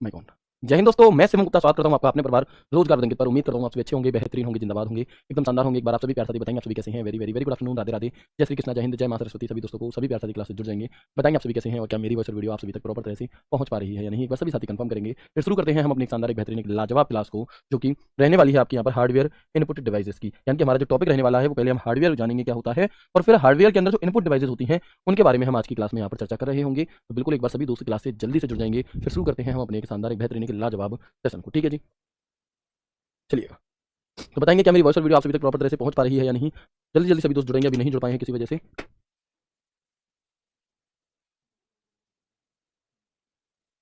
Mic on. जय हिंद दोस्तों, मैं शिवम गुप्ता स्वागत करता हूं आपका अपने परिवार रोजगार अंकित पर। उम्मीद करता हूं आप सभी अच्छे होंगे, बेहतरीन होंगे, जिंदाबाद होंगे, एकदम शानदार होंगे। एक बार आप सभी प्यार साथी बताएंगे आप सभी कैसे हैं। Very very very good afternoon, Radhe Radhe, जय श्री कृष्णा, जय हिंद, जय मां सरस्वती। सभी दोस्तों को सभी प्यार साथी क्लास से जुड़ जाएंगे, बताएंगे आप सभी कैसे हैं और क्या मेरी वर्चुअल वीडियो आप सभी तक प्रॉपर तरह से पहुंच पा रही है या नहीं। बस सभी साथी कंफर्म करेंगे। फिर शुरू करते हैं हम अपनी शानदार एक बेहतरीन एक लाजवाब क्लास को, जो कि रहने वाली है आपके यहाँ पर हार्डवेयर इनपुट डिवाइसेस की। यानी कि हमारा जो टॉपिक रहने वाला है वो पहले हम हार्डवेयर जानेंगे क्या होता है, और फिर हार्डवेयर के अंदर जो इनपुट डिवाइसेस होती हैं उनके बारे में हम आज की क्लास में यहाँ पर चर्चा कर रहे होंगे। तो बिल्कुल एक बार सभी दूसरी क्लास से जल्दी से जुड़ जाएंगे। फिर शुरू करते हैं हम अपने एक शानदार एक बेहतरीन एक लाजवाब सेशन को। ठीक है जी, चलिएगा। तो बताएंगे क्या मेरी वॉइस और वीडियो आप सभी तक प्रॉपर तरह से पहुंच पा रही है या नहीं। जल्दी जल्दी सभी दोस्त जुड़ेंगे, अभी नहीं जुड़ पाए हैं किसी वजह से।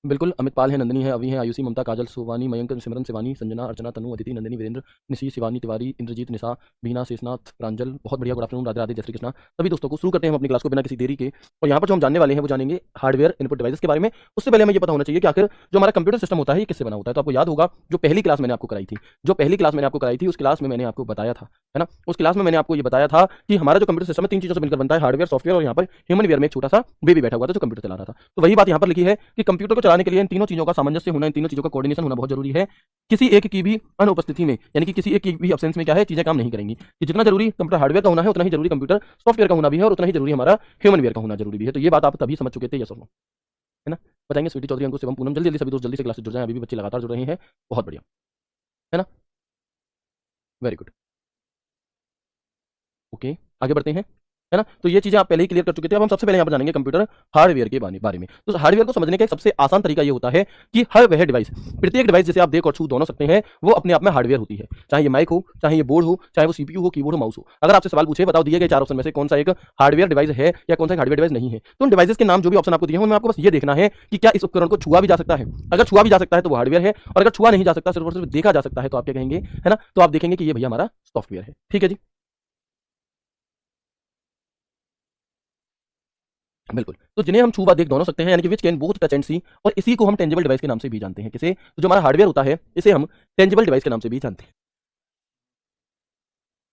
बिल्कुल, अमित पाल है, नंदिनी है, अभी है, आयुषी, ममता, काजल, सुवानी, मयंक, सिमरन, शिवानी, संजना, अर्चना, तनु, अदिति, नंदिनी, वीरेंद्र, निशी, शिवानी तिवारी, इंद्रजीत, निशा, बीना, शेषनाथ, प्रांजल। बहुत बढ़िया, गुड आफ्टरनून, राधे राधे, जय श्री कृष्णा। सभी दोस्तों को शुरू करते हैं हम अपनी क्लास को बिना किसी देरी के। और यहाँ पर जो हम जानने वाले हैं वो जानेंगे हार्डवेयर इनपुट डिवाइस के बारे में। उससे पहले हमें ये पता होना चाहिए कि आखिर जो हमारा कंप्यूटर सिस्टम होता है ये किससे बना होता है। तो आपको याद होगा जो पहली क्लास मैंने आपको कराई थी, उस क्लास में मैंने आपको बताया था, है ना। उस क्लास में मैंने आपको ये बताया था कि हमारा जो कंप्यूटर सिस्टम है 3 चीजों से मिलकर बनता है, हार्डवेयर, सॉफ्टवेयर और यहाँ पर ह्यूमन वेयर में एक छोटा सा बेबी बैठा हुआ था जो कंप्यूटर चला रहा था। तो वही बात यहाँ पर लिखी है कि कंप्यूटर को चलाने के लिए इन तीनों चीजों का सामंजस्य होना, इन तीनों चीजों का कोऑर्डिनेशन होना बहुत जरूरी है। किसी एक की भी अनुपस्थिति में, यानी कि किसी एक की भी अब्सेंस में क्या है, चीजें काम नहीं करेंगी। कि जितना जरूरी कंप्यूटर हार्डवेयर का होना है उतना ही जरूरी कंप्यूटर सॉफ्टवेयर का होना भी है, और उतना ही जरूरी हमारा ह्यूमन वेयर का होना जरूरी भी है। तो ये बात आप तभी समझ चुके थे, यस और नो, है ना। बताएंगे स्वीटी चौधरी, अंकुश, शिवम, पूनम। जल्दी जल्दी सभी दोस्त जल्दी से क्लास से जुड़ जाएं, अभी भी बच्चे लगातार जुड़ रहे हैं, बहुत बढ़िया, है ना। वेरी गुड, ओके, आगे बढ़ते हैं, है ना। तो ये चीजें आप पहले ही क्लियर कर चुके थे। अब हम सबसे पहले यहाँ पर जानेंगे कंप्यूटर हार्डवेयर के बारे में। तो हार्डवेयर को समझने का एक सबसे आसान तरीका ये होता है कि हर वह डिवाइस, प्रत्येक डिवाइस जिसे आप देख और छू दोनों सकते हैं, वो अपने आप में हार्डवेयर होती है। चाहे ये माइक हो, चाहे ये बोर्ड हो, चाहे वो सीपीयू हो, कीबोर्ड हो, माउस हो। अगर आपसे सवाल पूछे बताओ दिए गए 4 ऑप्शन में से कौन सा एक हार्डवेयर डिवाइस है या कौन सा हार्डवेयर डिवाइस नहीं है, तो उन डिवाइसेस के नाम जो भी ऑप्शन आपको दिए हैं उनमें आपको बस ये देखना है कि क्या इस उपकरण को छुआ भी जा सकता है। अगर छुआ भी जा सकता है तो वो हार्डवेयर है, और अगर छुआ नहीं जा सकता, सिर्फ और सिर्फ देखा जा सकता है, तो आप क्या कहेंगे, है ना। तो आप देखेंगे कि ये भैया हमारा सॉफ्टवेयर है। ठीक है जी, बिल्कुल। तो जिन्हें हम छू व देख दोनों सकते हैं, यानी कि which can both touch and see, और इसी को हम टेंजिबल डिवाइस के नाम से भी जानते हैं। किसे, तो जो हमारा हार्डवेयर होता है इसे हम टेंजिबल डिवाइस के नाम से भी जानते हैं।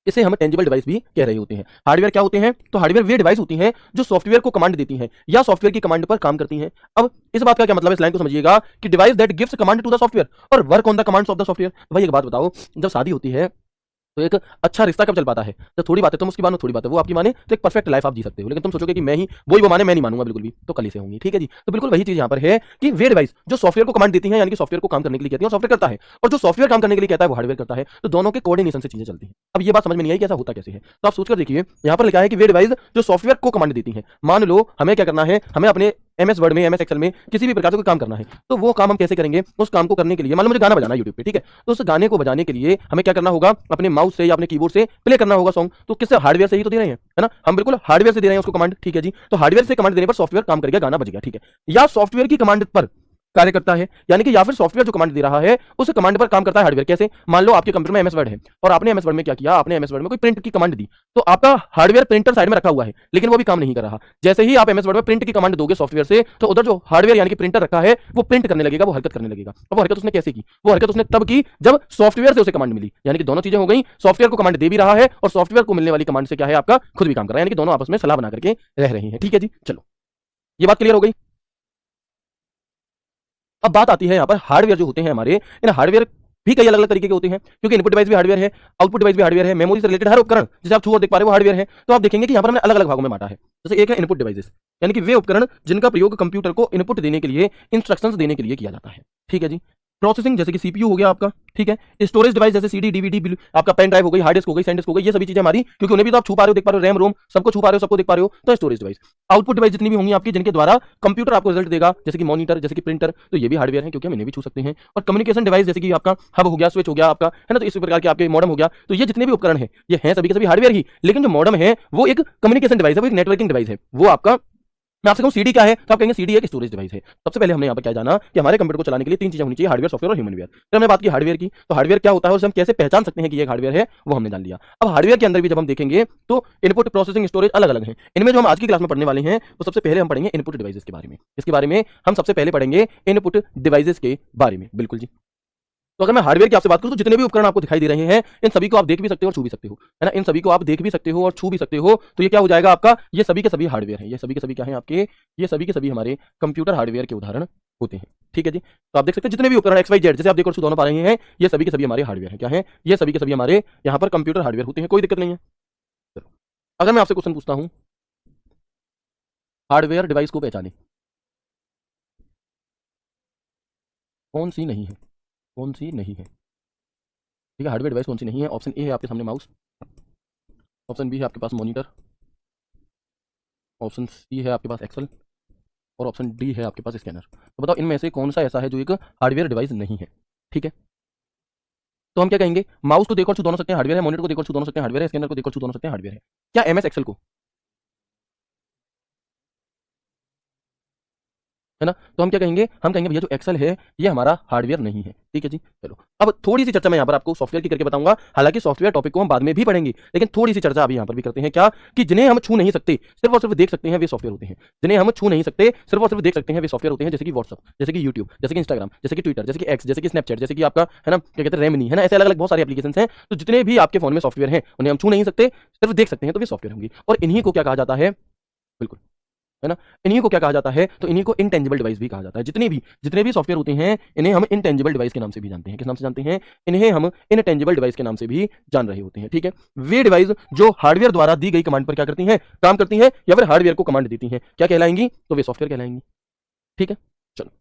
इसे हम टेंजिबल डिवाइस भी कह रहे होते हैं। हार्डवेयर क्या होते हैं, तो हार्डवेयर वे डिवाइस होती हैं जो सॉफ्टवेयर को कमांड देती हैं या सॉफ्टवेयर की कमांड पर काम करती हैं। अब इस बात का क्या मतलब है, इस लाइन को समझिएगा कि device that gives command to the software और work on the commands of the software. भाई एक बात बताओ, जब शादी होती है तो एक अच्छा रिश्ता कब चल पाता है, जब थोड़ी बात है तुम उसकी मानो, थोड़ी बात है वो आपकी माने, तो एक परफेक्ट लाइफ आप जी सकते हो। लेकिन तुम सोचोगे कि मैं ही वो माने, मैं नहीं मानूंगा बिल्कुल भी, तो कल से होंगी। ठीक है जी, तो बिल्कुल वही चीज यहाँ पर है कि वे डिवाइस जो सॉफ्टवेयर को कमांड देती है, यानी कि सॉफ्टवेयर को काम करने के लिए कहती है, और सॉफ्टवेयर करता है, और जो सॉफ्टवेयर काम करने के लिए कहता है वो हार्डवेयर करता है। तो दोनों के कोऑर्डिनेशन से चीजें चलती हैं। अब ये बात समझ में नहीं आई कि ऐसा होता कैसे है, तो आप सोचकर देखिए, यहाँ पर लिखा है कि वे डिवाइस जो सॉफ्टवेयर को कमांड देती है। मान लो हमें क्या करना है, हमें अपने एमएस वर्ड में, एमएस एक्सेल में किसी भी प्रकार का कोई काम करना है, तो वो काम हम कैसे करेंगे, उस काम को करने के लिए मान लो मुझे गाना बजाना है यूट्यूब पे, ठीक है, तो उस गाने को बजाने के लिए हमें क्या करना होगा, अपने माउस से या अपने कीबोर्ड से प्ले करना होगा सॉन्ग। तो किससे, हार्डवेयर से ही तो दे रहे हैं, है ना, हम बिल्कुल हार्डवेयर से दे रहे हैं उसको कमांड। ठीक है जी, तो हार्डवेयर से कमांड देने पर सॉफ्टवेयर काम करेगा, गाना बजेगा। ठीक है, या सॉफ्टवेयर की कमांड पर कार्य करता है, यानी कि या फिर सॉफ्टवेयर जो कमांड दे रहा है उस कमांड पर काम करता है हार्डवेयर। कैसे, मान लो आपके कंप्यूटर में एमएस वर्ड है और आपने एमएस वर्ड में क्या किया, आपने एमएस वर्ड में कोई प्रिंट की कमांड दी, तो आपका हार्डवेयर प्रिंटर साइड में रखा हुआ है लेकिन वो भी काम नहीं कर रहा। जैसे ही आप एमएस वर्ड में प्रिंट की कमांड दोगे सॉफ्टवेयर से, तो उधर जो हार्डवेयर यानी कि प्रिंटर रखा है वो प्रिंट करने लगेगा, वो हरकत करने लगेगा। अब वो हरकत उसने कैसे की, वो हरकत उसने तब की जब सॉफ्टवेयर से उसे कमांड मिली। यानी कि दोनों चीजें हो गई, सॉफ्टवेयर को कमांड दे भी रहा है और सॉफ्टवेयर को मिलने वाली कमांड से क्या है, आपका खुद भी काम कर रहा है, यानी कि दोनों आपस में सलाह बना करके रह रही है। ठीक है जी, चलो ये बात क्लियर हो गई। अब बात आती है यहाँ पर हार्डवेयर जो होते हैं हमारे, इन हार्डवेयर भी कई अलग अलग तरीके के होते हैं, क्योंकि इनपुट डिवाइस भी हार्डवेयर है, आउटपुट डिवाइस भी हार्डवेयर है, मेमोरी से रिलेटेड हर उपकरण जिसे आप छू और देख पा रहे हो वो हार्डवेयर है। तो आप देखेंगे कि यहाँ पर हमने अलग अलग भागों में बांटा है। जैसे एक है इनपुट डिवाइसेस, यानी कि वे उपकरण जिनका प्रयोग कंप्यूटर को इनपुट देने के लिए, इंस्ट्रक्शंस देने के लिए किया जाता है। ठीक है जी, प्रोसेसिंग जैसे कि सीपीयू हो गया आपका, ठीक है। स्टोरेज डिवाइस जैसे सीडी, डीवीडी, आपका पेन ड्राइव हो गई, हार्ड डिस्क हो गई, सैंड डिस्क हो गई, ये सभी चीजें हमारी, क्योंकि उन्हें भी तो आप छू पा रहे हो, देख पा रहे हो, रैम रोम सबको छू पा रहे हो, सबको देख पा रहे हो, तो स्टोरेज डिवाइस। आउटपुट डिवाइस जितनी भी होंगी आपकी, जिनके द्वारा कंप्यूटर आपको रिजल्ट देगा, जैसे कि मॉनिटर, जैसे कि प्रिंटर, तो ये भी हार्डवेयर है क्योंकि हम इन्हें भी छू सकते हैं। और कम्युनिकेशन डिवाइस जैसे कि आपका हब हो गया, स्विच हो गया आपका, है ना, तो इस प्रकार के आपके मॉडम हो गया, तो ये जितने भी उपकरण हैं ये हैं सभी के सभी हार्डवेयर ही। लेकिन जो मॉडम है वो एक कम्युनिकेशन डिवाइस है, वो एक नेटवर्किंग डिवाइस है, वो आपका, मैं आपसे कहूं सीडी क्या है, तो आप कहेंगे सीडी एक स्टोरेज डिवाइस है। सबसे पहले हमने यहाँ पर क्या जाना कि हमारे कंप्यूटर को चलाने के लिए 3 चीजें होनी चाहिए, हार्डवेयर, सॉफ्टवेयर और ह्यूमन वेयर। फिर हमने बात की हार्डवेयर की, तो हार्डवेयर क्या होता है, उसे हम कैसे पहचान सकते हैं कि ये हार्डवेयर है, वो हमने जान लिया। अब हार्डवेयर के अंदर भी जब हम देखेंगे तो इनपुट, प्रोसेसिंग, स्टोरेज अलग अलग हैं। इनमें जो हम आज की क्लास में पढ़ने वाले हैं वो सबसे पहले हम पढ़ेंगे इनपुट डिवाइसेस के बारे में। इसके बारे में हम सबसे पहले पढ़ेंगे इनपुट डिवाइसेस के बारे में, बिल्कुल जी। तो अगर मैं हार्डवेयर की आपसे बात करूं तो जितने भी उपकरण आपको दिखाई दे रहे हैं इन सभी को आप देख भी सकते हो और छू भी सकते हो, है ना, इन सभी को आप देख भी सकते हो और छू भी सकते हो। तो ये क्या हो जाएगा आपका, ये सभी के सभी हार्डवेयर हैं, ये सभी के सभी क्या हैं आपके, ये सभी के सभी हमारे कंप्यूटर हार्डवेयर के उदाहरण होते हैं। ठीक है जी, तो आप देख सकते हैं जितने भी उपकरण एक्स वाई जेड जैसे आप देखो दोनों पा रहे हैं, ये सभी के सभी हमारे हार्डवेयर हैं। क्या है? ये सभी के सभी हमारे यहाँ पर कंप्यूटर हार्डवेयर होते हैं, कोई दिक्कत नहीं है। चलो, अगर मैं आपसे क्वेश्चन पूछता हूं, हार्डवेयर डिवाइस को पहचाने, कौन सी नहीं है? कौन सी नहीं है? ठीक है, हार्डवेयर डिवाइस कौन सी नहीं है? ऑप्शन ए है आपके सामने माउस, ऑप्शन बी है आपके पास मॉनिटर, ऑप्शन सी है आपके पास एक्सेल, और ऑप्शन डी है आपके पास स्कैनर। तो बताओ इनमें से कौन सा ऐसा है जो एक हार्डवेयर डिवाइस नहीं है? ठीक है, तो हम क्या कहेंगे? माउस को देखो छू दोनों सकते हैं, हार्डवेयर है। मॉनिटर को देखो छू दोनों सकते हैं, हार्डवेयर है। स्कैनर को देखो छू दोनों सकते हैं, हार्डवेयर है। क्या एमएस एक्सेल को, है ना? तो हम क्या कहेंगे? हम कहेंगे भैया जो एक्सेल है ये हमारा हार्डवेयर नहीं है। ठीक है जी, चलो अब थोड़ी सी चर्चा मैं यहाँ पर आपको सॉफ्टवेयर की करके बताऊंगा। हालांकि सॉफ्टवेयर टॉपिक को हम बाद में भी पढ़ेंगे, लेकिन थोड़ी सी चर्चा अभी यहाँ पर भी करते हैं। क्या कि जिन्हें हम छू नहीं सकते, सिर्फ और सिर्फ देख सकते हैं, वे सॉफ्टवेयर होते हैं। जिन्हें हम छू नहीं सकते, सिर्फ और सिर्फ देख सकते हैं, वे सॉफ्टवेयर होते हैं। जैसे कि व्हाट्सअप, जैसे कि यूट्यूब, जैसे कि इंस्टाग्राम, जैसे कि ट्विटर, जैसे कि एक्स, जैसे कि स्नैपचैट, जैसे कि आपका है ना क्या कहते हैं रेमनी, है ना, ऐसे अलग अलग बहुत सारे एप्लीकेशन हैं। तो जितने भी आपके फोन में सॉफ्टवेयर हैं उन्हें हम छू नहीं सकते, सिर्फ देख सकते हैं, तो वे सॉफ्टवेयर होंगे। और इन्हीं को क्या कहा जाता है? बिल्कुल, है ना, इन्हीं को क्या कहा जाता है? तो इन्हीं को इनटेंजिबल डिवाइस भी कहा जाता है। जितने भी सॉफ्टवेयर होते हैं इन्हें हम इनटेंजिबल डिवाइस के नाम से भी जानते हैं। किस नाम से जानते हैं? इन्हें हम इनटेंजिबल डिवाइस के नाम से भी जान रहे होते हैं। ठीक है, वे डिवाइस जो हार्डवेयर द्वारा दी गई कमांड पर क्या करती हैं? काम करती हैं, या फिर हार्डवेयर को कमांड देती हैं, क्या कहलाएंगी? तो वे सॉफ्टवेयर कहलाएंगी। ठीक है, चलो,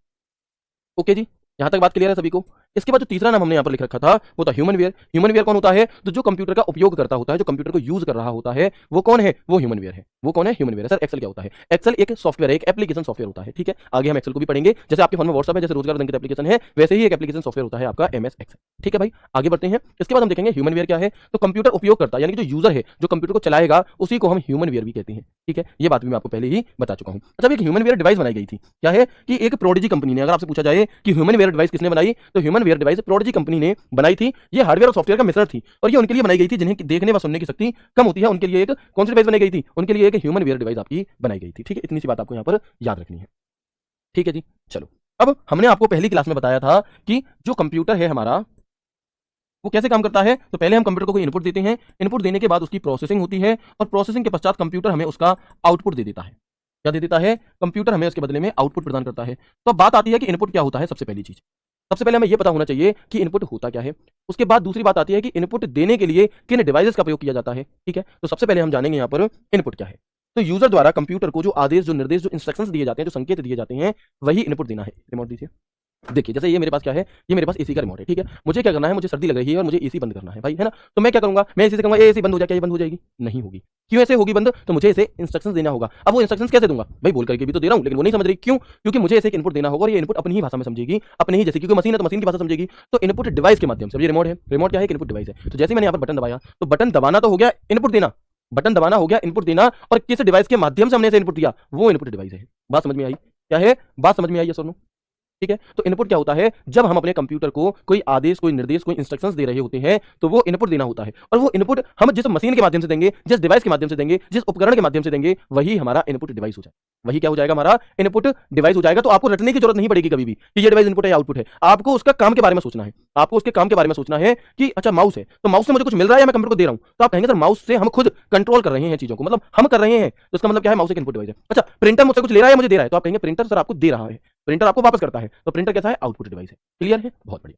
ओके जी, यहां तक बात क्लियर है सभी को? इसके बाद जो तीसरा नाम हमने यहां पर लिख रखा था वो था ह्यूमन वेयर। ह्यूमन वेयर कौन होता है? तो जो कंप्यूटर का उपयोग करता होता है, जो कंप्यूटर को यूज कर रहा होता है, वो कौन है? वो ह्यूमन वेयर है। वो कौन है? ह्यूमन वेयर है। सर एक्सेल क्या होता है? एक्सेल एक सॉफ्टवेयर है, एक एप्लीकेशन सॉफ्टवेयर होता है। ठीक है, आगे हम एक्सेल को भी पढ़ेंगे। जैसे आपके फोन में व्हाट्सएप है, जैसे रोजगार रंकित एप्लीकेशन है, वैसे ही एक एप्लीकेशन सॉफ्टवेयर होता है आपका एमएस एक्सेल। ठीक है भाई, आगे बढ़ते हैं। इसके बाद हम देखेंगे ह्यूमन वेयर क्या है। तो कंप्यूटर उपयोग करता यानी कि जो यूजर है, जो कंप्यूटर को चलाएगा, उसी को हम ह्यूमन वेयर भी कहते हैं। ठीक है, ये बात भी मैं आपको पहले ही बता चुका हूं। अच्छा, एक ह्यूमन वेयर डिवाइस बनाई गई थी, क्या है कि एक प्रोडिजी कंपनी ने, अगर आपसे पूछा जाए कि ह्यूमन वेयर डिवाइस किसने बनाई, तो Humanware device Prodigy company ने बनाई थी। ये हार्डवेयर और सॉफ्टवेयर का मिश्रण थी, और ये उनके लिए बनाई गई थी जिन्हें देखने व सुनने की शक्ति कम होती है। उनके लिए एक कौन सी डिवाइस बनाई गई थी? उनके लिए एक ह्यूमन वेयर डिवाइस आपकी बनाई गई थी। ठीक है, इतनी सी बात आपको यहाँ पर याद रखनी है। ठीक है जी, चलो, अब हमने आपको पहली क्लास में बताया था कि जो कंप्यूटर है हमारा वो कैसे काम करता है। तो पहले हम कंप्यूटर को कोई इनपुट देते हैं, इनपुट देने के बाद उसकी प्रोसेसिंग होती है, और प्रोसेसिंग के पश्चात कंप्यूटर हमें उसका आउटपुट दे देता है। क्या दे देता है? कंप्यूटर हमें उसके बदले में आउटपुट प्रदान करता है। तो अब बात आती है कि इनपुट क्या होता है। सबसे पहली चीज, सबसे पहले हमें यह पता होना चाहिए कि इनपुट होता क्या है। उसके बाद दूसरी बात आती है कि इनपुट देने के लिए किन डिवाइसेस का प्रयोग किया जाता है। ठीक है, तो सबसे पहले हम जानेंगे यहाँ पर इनपुट क्या है। तो यूजर द्वारा कंप्यूटर को जो आदेश, जो निर्देश, जो इंस्ट्रक्शंस दिए जाते हैं, जो संकेत दिए जाते हैं, वही इनपुट देना है। रिमोट दीजिए। देखिए, जैसे ये मेरे पास क्या है? ये मेरे पास एसी का रिमोट है। ठीक है, मुझे क्या करना है? मुझे सर्दी लग रही है और मुझे एसी बंद करना है भाई, है ना? तो मैं क्या करूंगा? मैं एसी से कहूंगा ए एसी बंद हो जाए, क्या ये बंद हो जाएगी? नहीं होगी। क्यों ऐसे होगी बंद? तो मुझे इसे इंस्ट्रक्शंस देना होगा। अब वो इंस्ट्रक्शंस कैसे दूंगा भाई? बोल करके भी तो दे रहा हूं, लेकिन वो नहीं समझ रही। क्यों? क्योंकि मुझे इसे एक इनपुट देना होगा, और ये इनपुट अपनी ही भाषा में समझेगी, अपने ही जैसे, क्योंकि मशीन है तो मशीन की भाषा समझेगी। तो इनपुट डिवाइस के माध्यम से, ये रिमोट है, रिमोट क्या है? इनपुट डिवाइस है। तो जैसे मैंने यहाँ पर बटन दबाया, तो बटन दबाना तो हो गया इनपुट देना, बटन दबाना हो गया इनपुट देना, और किस डिवाइस के माध्यम से हमने इसे इनपुट दिया, वो इनपुट डिवाइस है। बात समझ में आई? क्या है बात समझ में आई? सुनो, ठीक है, तो इनपुट क्या होता है? जब हम अपने कंप्यूटर को कोई आदेश, कोई निर्देश, कोई इंस्ट्रक्शंस दे रहे होते हैं, तो वो इनपुट देना होता है। और वो इनपुट हम जिस मशीन के माध्यम से देंगे, जिस डिवाइस के माध्यम से देंगे, जिस उपकरण के माध्यम से देंगे, वही हमारा इनपुट डिवाइस हो जाएगा। वही क्या हो जाएगा? हमारा इनपुट डिवाइस हो जाएगा। तो आपको रटने की जरूरत नहीं पड़ेगी कभी भी कि ये डिवाइस इनपुट है या आउटपुट है। आपको उसका काम के बारे में सोचना है। आपको उसके काम के बारे में सोचना है कि अच्छा माउस है, तो माउस से मुझे कुछ मिल रहा है या मैं कंप्यूटर को दे रहा हूं? तो आप कहेंगे सर माउस से हम खुद कंट्रोल कर रहे हैं चीजों को, मतलब हम कर रहे हैं, तो इसका मतलब क्या है? माउस एक इनपुट डिवाइस है। अच्छा, प्रिंटर मुझसे कुछ ले रहा है, मुझे दे रहा है, तो आप कहेंगे प्रिंटर सर आपको दे रहा है, प्रिंटर आपको वापस करता है, तो प्रिंटर कैसा है? आउटपुट डिवाइस है। क्लियर है? बहुत बढ़िया।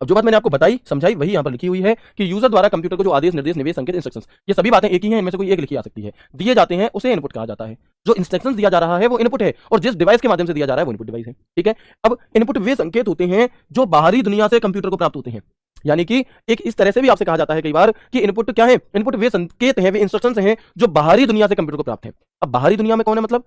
अब जो बात मैंने आपको बताई, समझाई, वही यहां पर लिखी हुई है कि यूजर द्वारा कंप्यूटर को जो आदेश, निर्देश, निवेश, संकेत, इंस्ट्रक्शंस, ये सभी बातें एक ही हैं, इनमें से कोई एक लिखी आ सकती है, दिए जाते हैं, उसे इनपुट कहा जाता है। जो इंस्ट्रक्शंस दिया जा रहा है वो इनपुट है, और जिस डिवाइस के माध्यम से दिया जा रहा है वो इनपुट डिवाइस है। ठीक है, अब इनपुट वे संकेत होते हैं जो बाहरी दुनिया से कंप्यूटर को प्राप्त होते हैं। यानी कि एक इस तरह से भी आपसे कहा जाता है कई बार कि इनपुट क्या है? इनपुट वे संकेत हैं, वे इंस्ट्रक्शंस हैं जो बाहरी दुनिया से कंप्यूटर को प्राप्त है। अब बाहरी दुनिया में कौन है? मतलब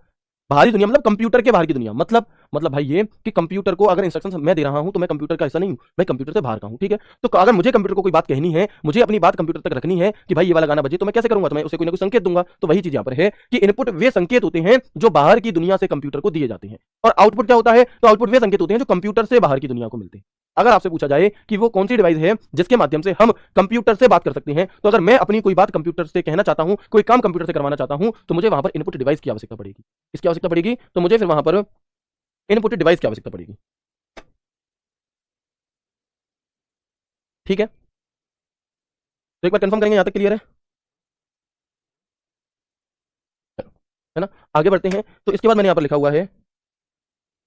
बाहरी दुनिया मतलब कंप्यूटर के बाहर की दुनिया, मतलब भाई ये कि कंप्यूटर को अगर इंस्ट्रक्शंस मैं दे रहा हूं तो मैं कंप्यूटर का हिस्सा नहीं हूं, मैं कंप्यूटर से बाहर का हूं। ठीक है, तो अगर मुझे कंप्यूटर को कोई बात कहनी है, मुझे अपनी बात कंप्यूटर तक रखनी है कि भाई ये वाला गाना बजे, तो मैं कैसे करूंगा? तो मैं उसे कोई ना कोई संकेत दूंगा। तो वही चीज यहां पर है कि इनपुट वे संकेत होते हैं जो बाहर की दुनिया से कंप्यूटर को दिए जाते हैं, और आउटपुट क्या होता है? तो आउटपुट वे संकेत होते हैं जो कंप्यूटर से बाहर की दुनिया को मिलते हैं। अगर आपसे पूछा जाए कि वो कौन सी डिवाइस है जिसके माध्यम से हम कंप्यूटर से बात कर सकते हैं, तो अगर मैं अपनी कोई बात कंप्यूटर से कहना चाहता हूं, कोई काम कंप्यूटर से करवाना चाहता हूं, तो मुझे वहां पर इनपुट डिवाइस की आवश्यकता पड़ेगी। इसकी आवश्यकता पड़ेगी, तो मुझे फिर वहां पर इनपुट डिवाइस की आवश्यकता पड़ेगी। ठीक है, तो एक बार कंफर्म करेंगे, यहां तक क्लियर है? चलो, है ना, आगे बढ़ते हैं। तो इसके बाद मैंने यहां पर लिखा हुआ है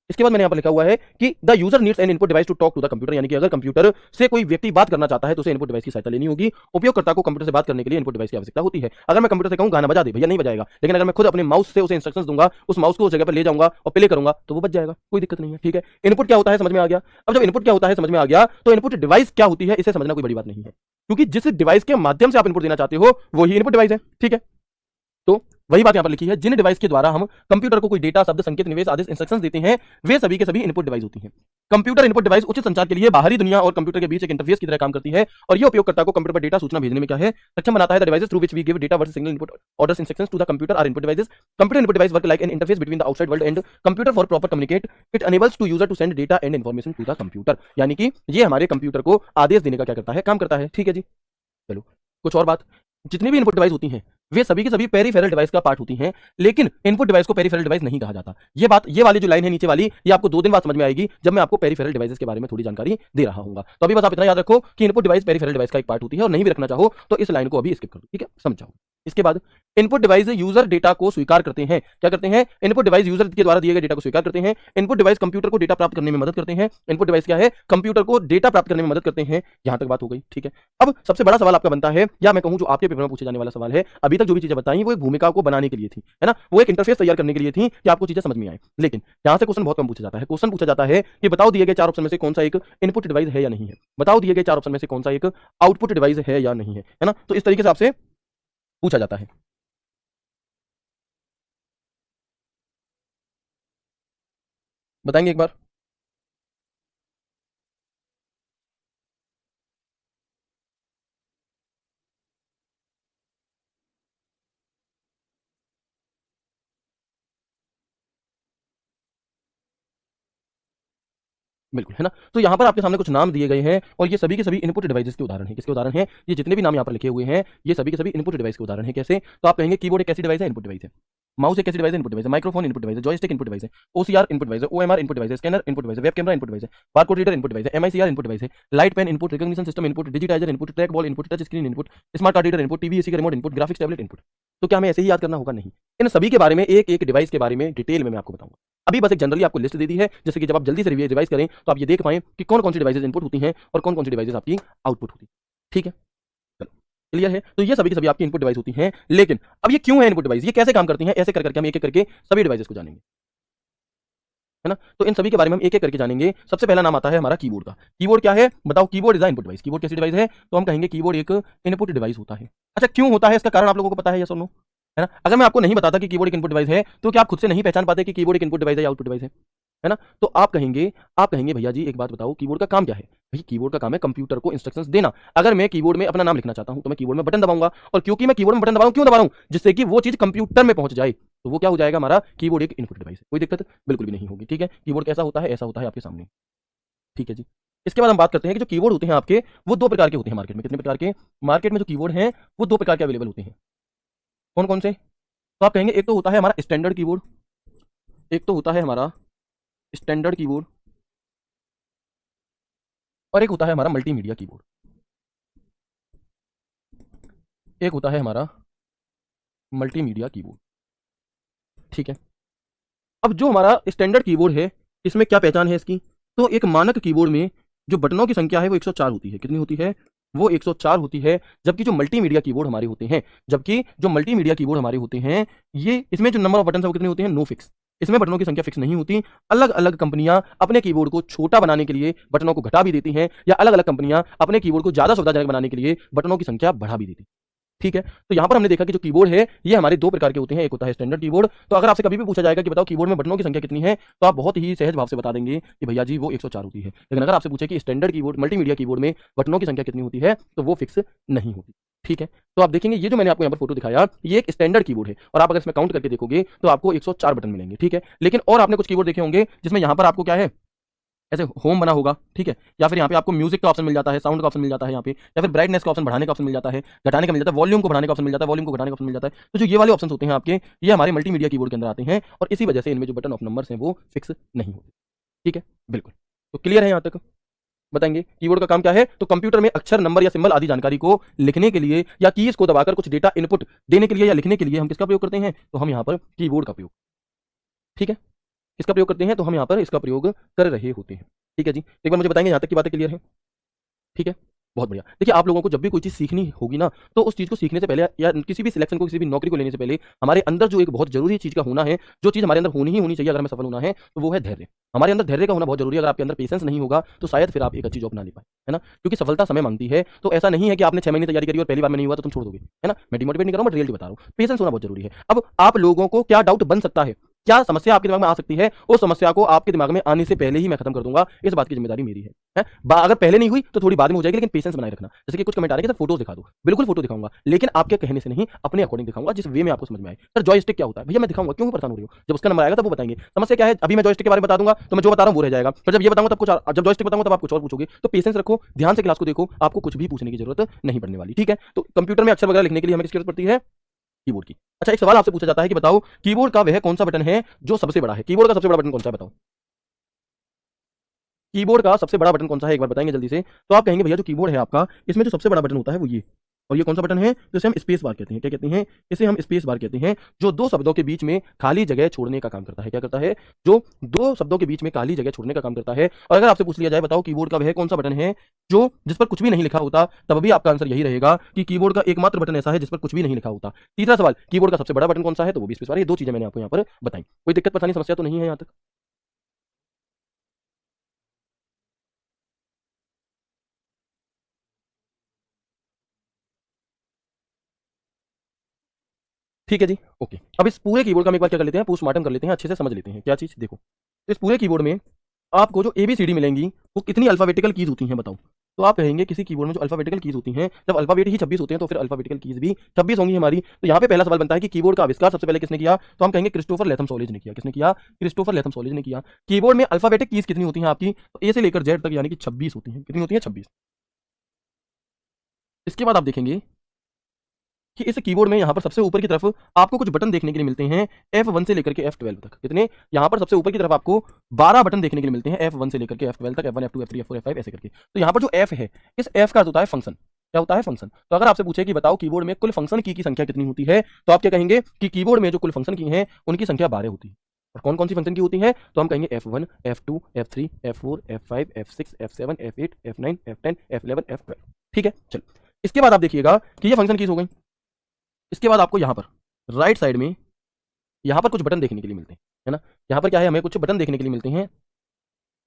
इसके बाद मैंने यहाँ पर लिखा हुआ है कि the user needs an input device to talk to the computer, यानी कि अगर कंप्यूटर से कोई व्यक्ति बात करना चाहता है तो उसे इनपुट डिवाइस की सहायता लेनी होगी। उपयोगकर्ता को कंप्यूटर से बात करने के लिए इनपुट डिवाइस की आवश्यकता होती है। अगर मैं कंप्यूटर से कहूँ गाना बजा दे, भैया नहीं बजाएगा, लेकिन अगर मैं खुद अपने माउस से उसे इंस्ट्रक्शंस दूंगा, उस माउस को उस जगह पर ले जाऊंगा और प्ले करूंगा तो वो बच जाएगा, कोई दिक्कत नहीं है। ठीक है, इनपुट क्या होता है समझ में आ गया। अब जब इनपुट क्या होता है समझ में आ गया तो इनपुट डिवाइस क्या होती है इसे समझना कोई बड़ी बात नहीं है, क्योंकि जिस डिवाइस के माध्यम से आप इनपुट देना चाहते हो वही इनपुट डिवाइस है। ठीक है, तो वही बात यहां पर लिखी है, जिन डिवाइस के द्वारा हम कंप्यूटर को कोई डेटा, शब्द, संकेत, निवेश आदि इंस्ट्रक्शंस देते हैं वे सभी के सभी इनपुट डिवाइस होती हैं। कंप्यूटर इनपुट डिवाइस उचित संचार के लिए बाहरी दुनिया और कंप्यूटर के बीच एक इंटरफेस की तरह काम करती है और ये उपयोगकर्ता को कंप्यूटर पर डेटा, सूचना भेजने में क्या है सक्षम बनाता है। The devices through which we give data versus signal input orders instructions to the computer are input devices. Computer input device work like an interface between the outside world and computer for proper communicate. It enables to user to send data and information to the computer, यानी कि ये हमारे computer को आदेश देने का क्या करता है, काम करता है। ठीक है जी, चलो कुछ और बात, जितनी भी इनपुट डिवाइस होती हैं वे सभी की सभी पेरिफेरल डिवाइस का पार्ट होती हैं, लेकिन इनपुट डिवाइस को पेरिफेरल डिवाइस नहीं कहा जाता। ये बात, ये वाली जो लाइन है नीचे वाली, ये आपको 2 दिन बाद समझ में आएगी जब मैं आपको पेरिफेरल डिवाइसेस के बारे में थोड़ी जानकारी दे रहा हूंगा। तो अभी बस आप इतना याद रखो कि इनपुट डिवाइस पेरिफेरल डिवाइस का एक पार्ट होती है, और नहीं भी रखना चाहो तो इस लाइन को अभी स्किप कर दो। ठीक है, समझ जाओ। इसके बाद इनपुट डिवाइस यूजर डेटा को स्वीकार करते हैं। क्या करते हैं? इनपुट डिवाइस यूजर के द्वारा दिए गए डेटा को स्वीकार करते हैं। इनपुट डिवाइस कंप्यूटर को डेटा प्राप्त करने में मदद करते हैं। इनपुट डिवाइस क्या है? कंप्यूटर को डेटा प्राप्त करने में मदद करते हैं। यहां तक बात हो गई। ठीक है, अब सबसे बड़ा सवाल आपका बनता है, या मैं कहूं जो आपके पेपर में पूछे जाने वाला सवाल है, अभी तक जो भी चीजें बताई वो एक भूमिका को बनाने के लिए थी, है ना, वो एक इंटरफेस तैयार करने के लिए थी कि आपको चीजें समझ में आए। लेकिन यहां से क्वेश्चन बहुत कम पूछा जाता है। क्वेश्चन पूछा जाता है कि बताओ दिए गए 4 ऑप्शन में से कौन सा एक इनपुट डिवाइस है या नहीं है। बताओ दिए गए 4 ऑप्शन में से कौन सा एक आउटपुट डिवाइस है या नहीं है ना। तो इस तरीके से आपसे पूछा जाता है। बताएंगे एक बार? बिल्कुल, है ना। तो यहाँ पर आपके सामने कुछ नाम दिए गए हैं और ये सभी के सभी इनपुट डिवाइसेस के उदाहरण हैं। किसके उदाहरण हैं? ये जितने भी नाम यहाँ पर लिखे हुए हैं ये सभी के सभी इनपुट डिवाइस के उदाहरण हैं। कैसे? तो आप कहेंगे कीबोर्ड एक ऐसी डिवाइस है, इनपुट डिवाइस है। माउस एक ऐसी डिवाइस है, इनपुट डिवाइस है। माइक्रोफोन इनपुट डिवाइस है। जॉयस्टिक इनपुट डिवाइस है। ओसीआर इनपुट डिवाइस है। ओएमआर इनपुट डिवाइस है। स्कैनर इनपुट डिवाइस है। वेब कैमरा इनपुट डिवाइस है। बारकोड रीडर इनपुट डिवाइस है। एमआईसीआर इनपुट डिवाइस है। Light pen input, recognition system input, digitizer input, track ball input, touch screen input, smart card reader input, TV AC का remote input, graphics tablet input. तो क्या हमें ऐसे ही याद करना होगा? नहीं, इन सभी के बारे में एक एक डिवाइस के बारे में डिटेल में मैं आपको बताऊंगा। अभी बस एक जनरली आपको लिस्ट दे दी है, जैसे कि जब आप जल्दी से रिवाइज करें तो आप ये देख पाएं कि कौन कौन सी डिवाइसेज इनपुट होती हैं और कौन कौन सी डिवाइसेज आपकी आउटपुट होती है। ठीक है, चलो क्लियर है। तो ये सभी की सभी आपकी इनपुट डिवाइस होती हैं, लेकिन अब ये क्यों है इनपुट डिवाइस, ये कैसे काम करती हैं, ऐसे कर करके हम एक एक करके सभी डिवाइसेज को जानेंगे, है ना। तो इन सभी के बारे में हम एक एक करके जानेंगे। सबसे पहला नाम आता है हमारा कीबोर्ड का। कीबोर्ड क्या है बताओ? Keyboard is the input device. Keyboard कैसी डिवाइस है? तो हम कहेंगे कीबोर्ड एक इनपुट डिवाइस होता है। अच्छा, क्यों होता है इसका कारण आप लोगों को पता है या सुनो, है ना। अगर मैं आपको नहीं बताता कि कीबोर्ड एक इनपुट डिवाइस है तो क्या आप खुद से नहीं पहचान पाते कि कीबोर्ड एक इनपुट डिवाइस है या आउटपुट डिवाइस है ना। तो आप कहेंगे भैया जी एक बात बताओ, कीबोर्ड का काम क्या है? भाई कीबोर्ड का काम है कंप्यूटर को इंस्ट्रक्शंस देना। अगर मैं कीबोर्ड में अपना नाम लिखना चाहता हूं तो मैं कीबोर्ड में बटन दबाऊंगा, और क्योंकि मैं कीबोर्ड में बटन दबाऊं, क्यों दबा रहा हूं? जिससे कि वो चीज कंप्यूटर में पहुंच जाए। तो वो क्या हो जाएगा? हमारा कीबोर्ड एक इनपुट डिवाइस है। कोई दिक्कत बिल्कुल भी नहीं होगी। ठीक है, कीबोर्ड कैसा होता है? ऐसा होता है आपके सामने। ठीक है जी। इसके बाद हम बात करते हैं कि जो कीबोर्ड होते हैं आपके, वो 2 प्रकार के होते हैं मार्केट में। कितने प्रकार के? मार्केट में जो कीबोर्ड हैं वो 2 प्रकार के अवेलेबल होते हैं। कौन कौन से? तो आप कहेंगे एक तो होता है हमारा स्टैंडर्ड कीबोर्ड, एक तो होता है हमारा स्टैंडर्ड कीबोर्ड, और एक होता है हमारा मल्टीमीडिया कीबोर्ड। एक होता है हमारा मल्टीमीडिया कीबोर्ड। ठीक है, अब जो हमारा स्टैंडर्ड कीबोर्ड है इसमें क्या पहचान है इसकी? तो एक मानक कीबोर्ड में जो बटनों की संख्या है वो 104 होती है। कितनी होती है? वो 104 होती है। जबकि जो मल्टीमीडिया कीबोर्ड हमारे होते हैं, ये इसमें जो नंबर ऑफ बटन है वो कितने होते हैं? No fix. इसमें बटनों की संख्या फिक्स नहीं होती। अलग अलग कंपनियां अपने कीबोर्ड को छोटा बनाने के लिए बटनों को घटा भी देती हैं, या अलग अलग कंपनियां अपने कीबोर्ड को ज्यादा सुविधाजनक बनाने के लिए बटनों की संख्या बढ़ा भी देती हैं। ठीक है, तो यहां पर हमने देखा कि जो कीबोर्ड है ये हमारे 2 प्रकार के होते हैं। एक होता है स्टैंडर्ड कीबोर्ड। तो अगर आपसे कभी भी पूछा जाएगा कि बताओ कीबोर्ड में बटनों की संख्या कितनी है, तो आप बहुत ही सहज भाव से बता देंगे कि भैया जी वो 104 होती है। लेकिन अगर आपसे पूछे कि स्टैंडर्ड कीबोर्ड, मल्टीमीडिया कीबोर्ड में बटनों की संख्या कितनी होती है, तो वो फिक्स नहीं होती। ठीक है, तो आप देखेंगे ये जो मैंने आपको यहाँ पर फोटो दिखाया ये एक स्टैंडर्ड कीबोर्ड है, और आप अगर इसमें काउंट करके देखोगे तो आपको 104 बटन मिलेंगे। ठीक है, लेकिन और आपने कुछ कीबोर्ड देखे होंगे जिसमें यहाँ पर आपको क्या है, ऐसे होम बना होगा। ठीक है, या फिर यहाँ पे आपको म्यूजिक का ऑप्शन मिल जाता है, साउंड का ऑप्शन मिल जाता है यहाँ पे, या फिर ब्राइटनेस का ऑप्शन बढ़ाने का ऑप्शन मिल जाता है, घटाने का मिल जाता है, वॉल्यूम को बढ़ाने का ऑप्शन मिल जाता है, वॉल्यूम को घटाने का ऑप्शन मिल जाता है। तो जो ये वाले ऑप्शन होते हैं आपके, ये हमारे मल्टीमीडिया कीबोर्ड के अंदर आते हैं, और इसी वजह से इनमें जो बटन ऑफ नंबर्स हैं वो फिक्स नहीं होते। ठीक है, बिल्कुल। तो क्लियर है यहाँ तक? बताएंगे कीबोर्ड का काम क्या है? तो कंप्यूटर में अक्षर, नंबर या सिंबल आदि जानकारी को लिखने के लिए या कीज को दबाकर कुछ डेटा इनपुट देने के लिए या लिखने के लिए हम किसका प्रयोग करते हैं? तो हम यहाँ पर कीबोर्ड का प्रयोग। ठीक है, इसका प्रयोग करते हैं तो हम यहाँ पर इसका प्रयोग कर रहे होते हैं। ठीक है जी, एक बार मुझे बताएंगे यहाँ तक की बातें क्लियर है? ठीक है, बहुत बढ़िया। देखिए आप लोगों को जब भी कोई चीज़ सीखनी होगी ना, तो उस चीज़ को सीखने से पहले या किसी भी सिलेक्शन को, किसी भी नौकरी को लेने से पहले हमारे अंदर जो एक बहुत ज़रूरी चीज़ का होना है, जो चीज़ हमारे अंदर होनी ही होनी चाहिए अगर हमें सफल होना है, तो वो है धैर्य। हमारे अंदर धैर्य का होना बहुत ज़रूरी है। अगर आपके अंदर पेशेंस नहीं होगा, तो शायद फिर आप एक अच्छी जॉब ना ले पाएँ, है ना? क्योंकि सफलता समय माँगती है, तो ऐसा नहीं है कि आपने 6 महीने तैयारी करी और पहली बार में नहीं हुआ तो तुम छोड़ दोगे, है ना? मैं डिमोटिवेट नहीं कर रहा हूँ, बट रियलिटी बता रहा हूँ। पेशेंस होना बहुत ज़रूरी है। अब आप लोगों को क्या डाउट बन सकता है? क्या समस्या आपके दिमाग में आ सकती है? उस समस्या को आपके दिमाग में आने से पहले ही मैं खत्म कर दूँगा, इस बात की ज़िम्मेदारी मेरी है। हैं? अगर पहले नहीं हुई तो थोड़ी बाद में हो जाएगी, लेकिन पेशेंस बनाए रखना। जैसे कि कुछ कमेंट आ रहे हैं कि सर फोटोज़ दिखा दो। बिल्कुल फोटो दिखाऊँगा, लेकिन आपके कहने से नहीं, अपने अकॉर्डिंग दिखाऊँगा जिस वे में आपको समझ में आए। सर जॉयस्टिक क्या होता है? भैया मैं दिखाऊँगा, क्यों परेशान हो रही हो? जब उसका नंबर आएगा तब वो बताएँगे। समस्या क्या है? अभी मैं जॉयस्टिक के बारे में बता दूँगा, तो मैं जो बता रहा हूँ वो रह जाएगा। फिर जब ये बताऊँगा तब कुछ और, जब जॉयस्टिक बताऊँगा तब आप कुछ और पूछोगे। तो पेशेंस रखो, ध्यान से क्लास को देखो, आपको कुछ भी पूछने की ज़रूरत नहीं पड़ने वाली, ठीक है? तो कंप्यूटर में अक्षर वगैरह लिखने के लिए हमें किसकी ज़रूरत पड़ती है? कीबोर्ड की। अच्छा, एक सवाल आपसे पूछा जाता है कि बताओ कीबोर्ड का वह कौन-सा बटन है जो सबसे बड़ा है? कीबोर्ड का सबसे बड़ा बटन कौन-सा है बताओ? कीबोर्ड का सबसे बड़ा बटन कौन-सा है एक बार बताएँगे जल्दी से? तो आप कहेंगे भैया जो कीबोर्ड है आपका, इसमें जो सबसे बड़ा बटन होता है वो ये। और ये कौन-सा बटन है? तो इसे हम स्पेस बार कहते हैं। क्या कहते हैं? इसे हम स्पेस बार कहते हैं, जो 2 शब्दों के बीच में खाली जगह छोड़ने का काम करता है। क्या करता है? जो 2 शब्दों के बीच में खाली जगह छोड़ने का काम करता है। और अगर आपसे पूछ लिया जाए बताओ कीबोर्ड का वह कौन-सा बटन है जो जिस पर कुछ भी नहीं लिखा होता, तब भी आपका आंसर यही रहेगा कि कीबोर्ड का एकमात्र बटन ऐसा है जिस पर कुछ भी नहीं लिखा होता। तीसरा सवाल, कीबोर्ड का सबसे बड़ा बटन कौन-सा है? तो वो भी स्पेस बार है। ये 2 चीज़ें मैंने आपको यहाँ पर बताई। कोई दिक्कत, परेशानी, समस्या तो नहीं है यहाँ तक? ठीक है जी, ओके। अब इस पूरे कीबोर्ड का हम एक बार क्या कर लेते हैं, पोस्टमार्टम कर लेते हैं, अच्छे से समझ लेते हैं। क्या चीज़? देखो, इस पूरे कीबोर्ड में आपको जो एबीसीडी मिलेंगी, वो कितनी अल्फ़ाबेटिकल कीज़ होती हैं बताओ? तो आप कहेंगे किसी कीबोर्ड में जो अल्फ़ाबेटिकल कीज़ होती हैं, जब अल्फ़ाबेट ही 26 होते हैं, तो फिर अल्फ़ाबेटिकल कीज़ भी 26 होंगी हमारी। तो यहाँ पे पहला सवाल बनता है कि कीबोर्ड का आविष्कार सबसे पहले किसने किया? तो हम कहेंगे क्रिस्टोफर लेथम सॉलेज ने किया। किसने किया? क्रिस्टोफर लेथम सॉलेज ने किया। कीबोर्ड में अल्फ़ाबेटिक कीज़ कितनी होती हैं आपकी? तो ए से लेकर जेड तक यानी कि 26 होती हैं। कितनी होती हैं? 26। इसके बाद आप देखेंगे कि इस कीबोर्ड में यहाँ पर सबसे ऊपर की तरफ आपको कुछ बटन देखने के लिए मिलते हैं F1 से लेकर के F12 तक। कितने? यहाँ पर सबसे ऊपर की तरफ आपको 12 बटन देखने के लिए मिलते हैं F1 से लेकर के F12 तक, F1, F2, F3, F4, F5 ऐसे करके। तो यहाँ पर जो F है, इस F का अर्थ होता है फंक्शन। क्या होता है? फंक्शन। तो अगर आपसे पूछे कि बताओ कीबोर्ड में कुल फंक्शन की संख्या कितनी होती है, तो आप क्या कहेंगे कि कीबोर्ड में जो कुल फंक्शन की हैं, उनकी संख्या 12 होती है। और कौन-कौन सी फंक्शन की होती है? तो हम कहेंगे F1, F2, F3, F4, F5, F6, F7, F8, F9, F10, F11, F12। ठीक है? चलो। इसके बाद आप देखिएगा कि ये फंक्शन कीज़ हो गई। इसके बाद आपको यहाँ पर राइट साइड में यहाँ पर कुछ बटन देखने के लिए मिलते हैं, है ना? यहाँ पर क्या है, हमें कुछ बटन देखने के लिए मिलते हैं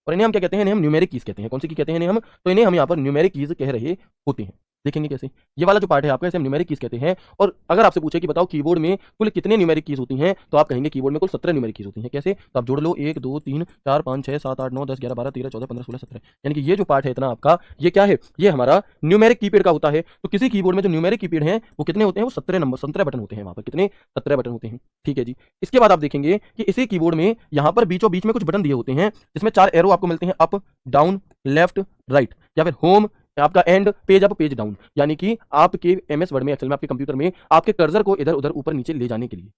और इन्हें हम क्या कहते हैं? इन्हें हम न्यूमेरिक कीज़ कहते हैं। कौन सी की कहते हैं इन्हें हम? तो इन्हें हम यहाँ पर न्यूमेरिक कीज़ कह रहे होते हैं। देखेंगे कैसे? ये वाला जो पार्ट है आपका, इसे हम न्यूमेरिक कीज़ कहते हैं। और अगर आपसे पूछे कि बताओ कीबोर्ड में कुल कितने न्यूमेरिक कीज़ होती हैं, तो आप कहेंगे कीबोर्ड में कुल 17 न्यूमेरिक कीज़ होती हैं। कैसे? तो आप जोड़ लो 1, 2, 3, 4, 5, 6, 7, 8, 9, 10, 11, 12, 13, 14, 15, 16, 17। यानी कि ये जो पार्ट है इतना आपका, ये क्या है? ये हमारा न्यूमेरिक कीपैड का होता है। तो किसी कीबोर्ड में जो न्यूमेरिक कीपैड हैं, वो कितने होते हैं? वो 17 बटन होते हैं वहाँ पर। कितने? 17 बटन होते हैं। ठीक है जी। इसके बाद आप देखेंगे कि इसी कीबोर्ड में यहाँ पर बीचों-बीच में कुछ बटन दिए होते हैं, जिसमें 4 एरो आपको मिलते हैं, अप, डाउन, लेफ्ट, राइट, या फिर होम, आपका and, page up, page down. यानी कि आपके एमएस वर्ड में, एक्सेल में, आपके कंप्यूटर में आपके कर्सर को इधर-उधर ऊपर-नीचे ले जाने के लिए, है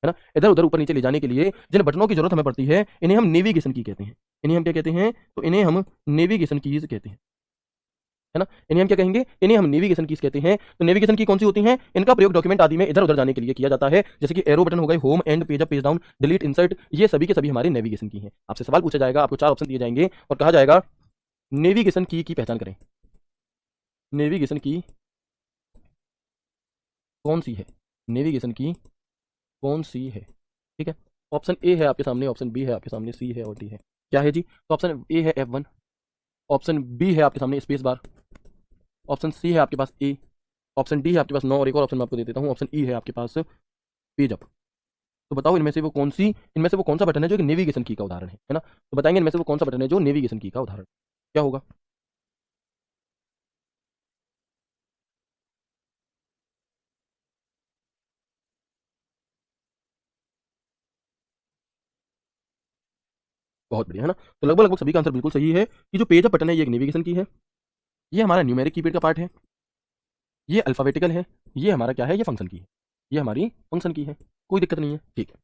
ना? इधर-उधर ऊपर-नीचे ले जाने के लिए जिन बटनों की जरूरत हमें पड़ती है, इन्हें हम नेविगेशन की कहते हैं। इन्हें हम क्या कहते हैं? तो इन्हें हम नेविगेशन कीज कहते हैं, है ना? इन्हें हम क्या कहेंगे? इन्हें हम नेविगेशन कीज कहते हैं। तो नेविगेशन की कौन सी होती हैं? इनका प्रयोग डॉक्यूमेंट आदि में इधर-उधर जाने के लिए किया जाता है। जैसे कि एरो बटन हो गए, home, and, page up, page down, delete, insert, ये सभी के सभी हमारे नेविगेशन की हैं। आपसे सवाल पूछा जाएगा, आपको 4 ऑप्शन दिए जाएंगे और कहा जाएगा नेविगेशन की पहचान करें। नेविगेशन की कौन सी है? नेविगेशन की कौन सी है? ठीक है? ऑप्शन ए है आपके सामने, ऑप्शन बी है आपके सामने, सी है और डी है। क्या है जी? तो ऑप्शन ए है F1, ऑप्शन बी है आपके सामने स्पेस बार, ऑप्शन सी है आपके पास ए, ऑप्शन डी है आपके पास नो, और एक और ऑप्शन मैं आपको दे देता हूँ, ऑप्शन ई है आपके पास पेज अप। तो बताओ इनमें से वो कौन सा बटन है जो कि नेविगेशन की का उदाहरण है ना? तो बताएंगे इनमें से वो कौन सा बटन है जो नेविगेशन की का उदाहरण है? क्या होगा? बहुत बढ़िया, है ना? तो लगभग लगभग सभी का आंसर बिल्कुल सही है कि जो पेज अप बटन है ये एक नेविगेशन की है, ये हमारा न्यूमेरिक कीपैड का पार्ट है, ये अल्फाबेटिकल है, ये हमारा क्या है? ये फंक्शन की है, ये हमारी फंक्शन की है। कोई दिक्कत नहीं है, ठीक है।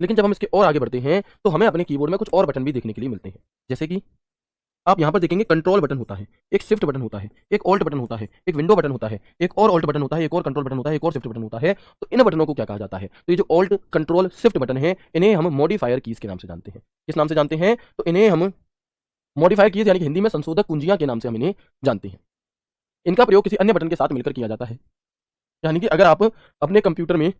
लेकिन जब हम इसके और आगे बढ़ते हैं, तो हमें अपने कीबोर्ड में कुछ और बटन भी देखने के लिए मिलते हैं। जैसे कि आप यहाँ पर देखेंगे कंट्रोल बटन होता है, एक शिफ्ट बटन होता है, एक ऑल्ट बटन होता है, एक विंडो बटन होता है, एक और ऑल्ट बटन होता है, एक और कंट्रोल बटन होता है, एक और शिफ्ट बटन होता है। तो इन बटनों को क्या कहा जाता है? तो ये जो ऑल्ट कंट्रोल शिफ्ट बटन है, इन्हें हम मॉडिफायर कीज के नाम से जानते हैं। किस नाम से जानते हैं? तो इन्हें हम मॉडिफायर कीज यानी कि हिंदी में संशोधक कुंजियां के नाम से हम इन्हें जानते हैं। इनका प्रयोग किसी अन्य बटन के साथ मिलकर किया जाता है। यानी कि अगर आप अपने कंप्यूटर में